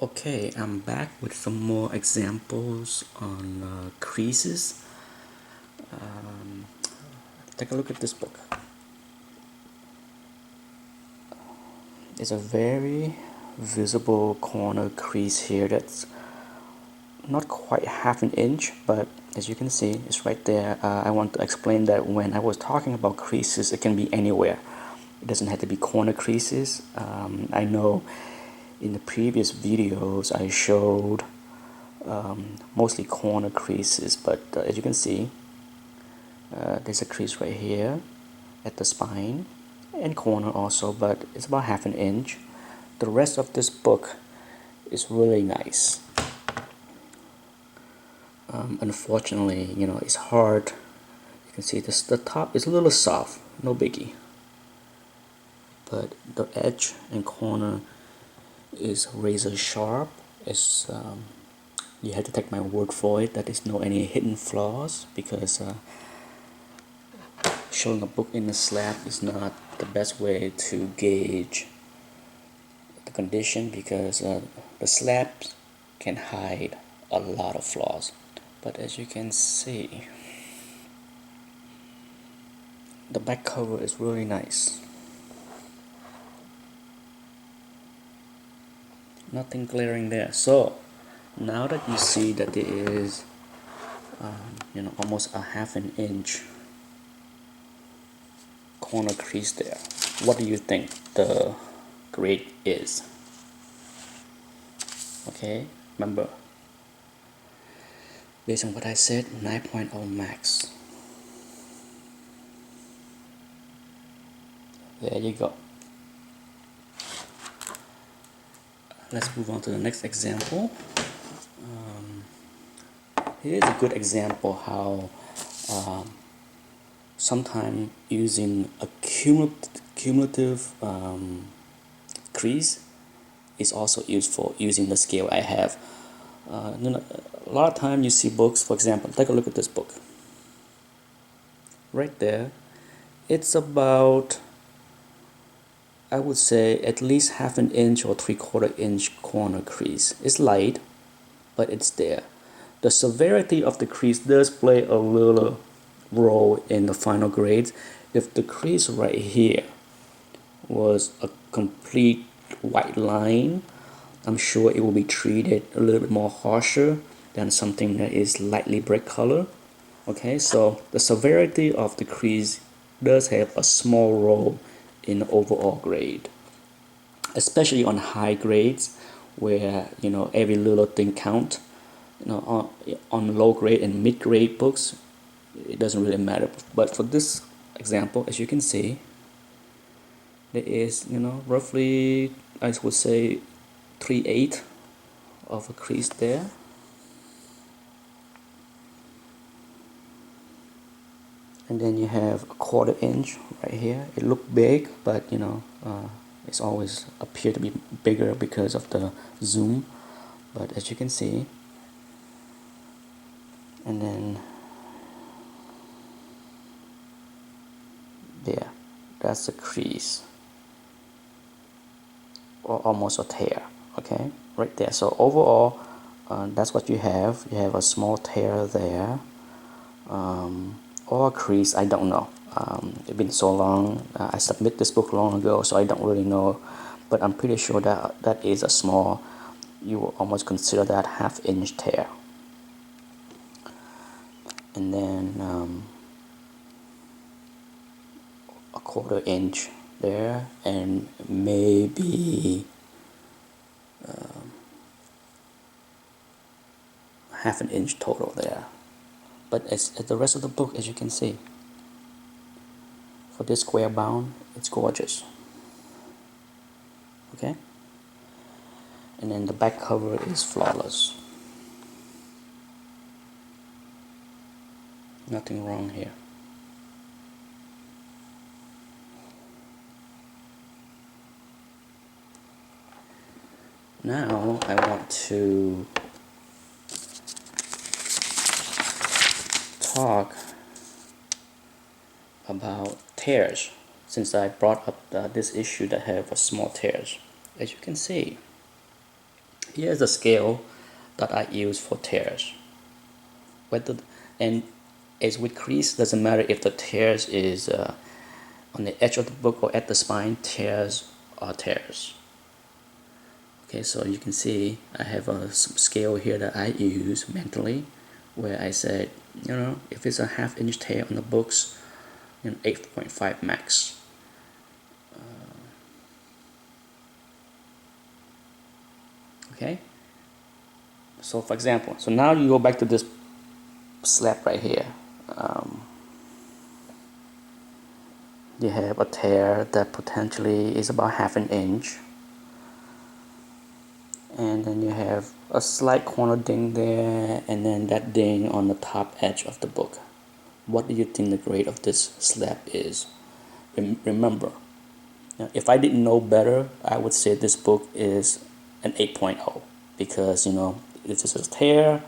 Okay, I'm back with some more examples on creases. Take a look at this book. It's a very visible corner crease here that's not quite half an inch, but as you can see, it's right there. I want to explain that when I was talking about creases, it can be anywhere. It doesn't have to be corner creases. I know in the previous videos I showed mostly corner creases, but as you can see, there's a crease right here at the spine and corner also, but it's about half an inch. The rest of this book is really nice. Unfortunately, it's hard. You can see this, the top is a little soft, no biggie, but the edge and corner is razor sharp. It's you have to take my word for it that there's no any hidden flaws, because showing a book in a slab is not the best way to gauge the condition, because the slabs can hide a lot of flaws. But as you can see, the back cover is really nice. Nothing glaring there. So now that you see that there is almost a half an inch corner crease there, what do you think the grade is? Okay, remember, based on what I said, 9.0 max. There you go. Let's move on to the next example. Here's a good example how sometimes using a cumulative crease is also useful using the scale I have. A lot of time you see books, for example, take a look at this book. Right there, it's about, I would say, at least half an inch or 3/4 inch corner crease. It's light, but it's there. The severity of the crease does play a little role in the final grades. If the crease right here was a complete white line, I'm sure it will be treated a little bit more harsher than something that is lightly brick color. Okay, so the severity of the crease does have a small role in the overall grade, especially on high grades where every little thing count. On low grade and mid grade books, it doesn't really matter. But for this example, as you can see, there is roughly, I would say, 3/8 of a crease there. And then you have a 1/4 inch right here. It looked big, but it's always appear to be bigger because of the zoom. But as you can see, and then there, that's a crease, or almost a tear. Okay, right there. So overall, that's what you have. You have a small tear there, or a crease. I don't know. It's been so long. I submit this book long ago, so I don't really know. But I'm pretty sure that that is a small. You will almost consider that half-inch tear. And then a 1/4 inch there, and maybe half an inch total there. But as the rest of the book, as you can see, for this square bound, it's gorgeous. Okay, and then the back cover is flawless. Nothing wrong here. Now I want to talk about tears, since I brought up this issue that have a small tears. As you can see, Here's the scale that I use for tears. And as with crease, doesn't matter if the tears is on the edge of the book or at the spine. Tears are tears. Okay, so you can see I have some scale here that I use mentally, where I said, if it's a ½ inch tear on the books, 8.5 max. Okay, so for example, so now you go back to this slab right here. You have a tear that potentially is about ½ inch, and then you have a slight corner ding there, and then that ding on the top edge of the book. What do you think the grade of this slab is? Remember, if I didn't know better, I would say this book is an 8.0, because this is a tear.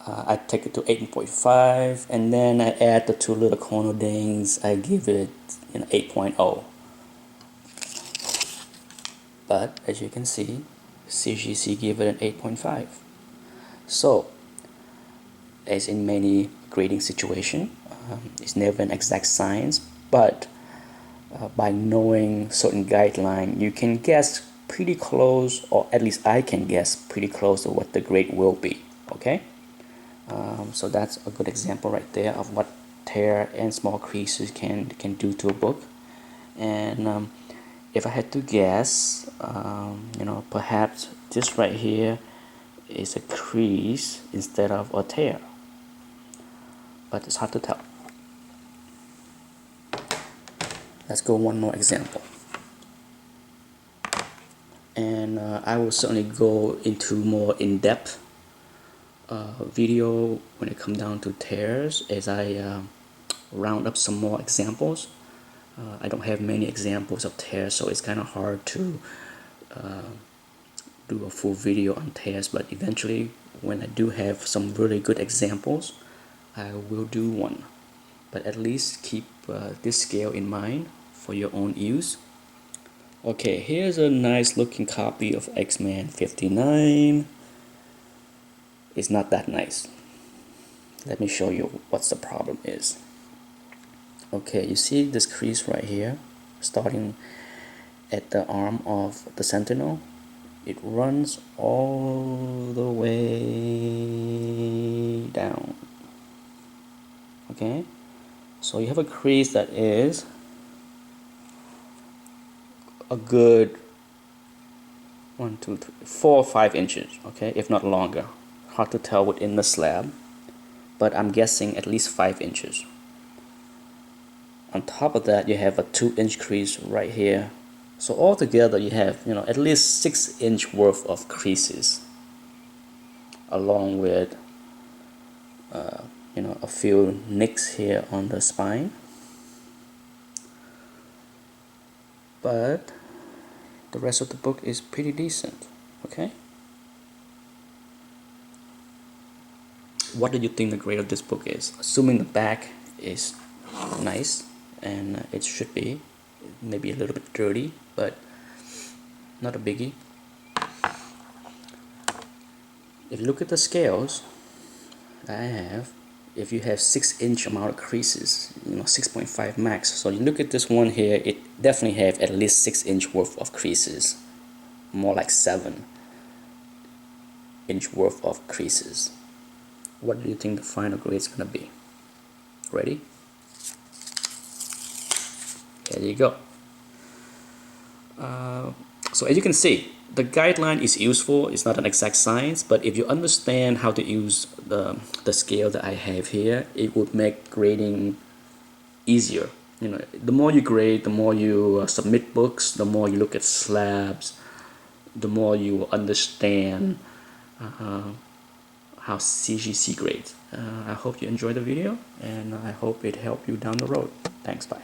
I take it to 8.5, and then I add the 2 little corner dings. I give it 8.0. But as you can see, CGC gave it an 8.5. So, as in many grading situations, it's never an exact science, but by knowing certain guideline, you can guess pretty close, or at least I can guess pretty close to what the grade will be. Okay, so that's a good example right there of what tear and small creases can do to a book. And if I had to guess, perhaps this right here is a crease instead of a tear, but it's hard to tell. Let's go one more example, and I will certainly go into more in-depth video when it comes down to tears as I round up some more examples. I don't have many examples of tears, so it's kind of hard to do a full video on tears, but eventually when I do have some really good examples, I will do one. But at least keep this scale in mind for your own use. Okay, here's a nice looking copy of X-Men 59. It's not that nice. Let me show you what the problem is. Okay, you see this crease right here, starting at the arm of the Sentinel. It runs all the way down. Okay, so you have a crease that is a good 1, 2, 3, 4 or 5 inches, okay, if not longer. Hard to tell within the slab, but I'm guessing at least 5 inches. On top of that, you have a 2-inch crease right here. So altogether, you have at least 6-inch worth of creases, along with a few nicks here on the spine. But the rest of the book is pretty decent. Okay. What do you think the grade of this book is? Assuming the back is nice, and it should be maybe a little bit dirty, but not a biggie. If you look at the scales that I have, if you have 6-inch amount of creases, 6.5 max. So you look at this one here, it definitely have at least 6-inch worth of creases, more like 7-inch worth of creases. What do you think the final grade is gonna be? Ready? There you go. So as you can see, the guideline is useful. It's not an exact science, but if you understand how to use the scale that I have here, it would make grading easier. The more you grade, the more you submit books, the more you look at slabs, the more you understand how CGC grades. I hope you enjoyed the video, and I hope it helped you down the road. Thanks, bye.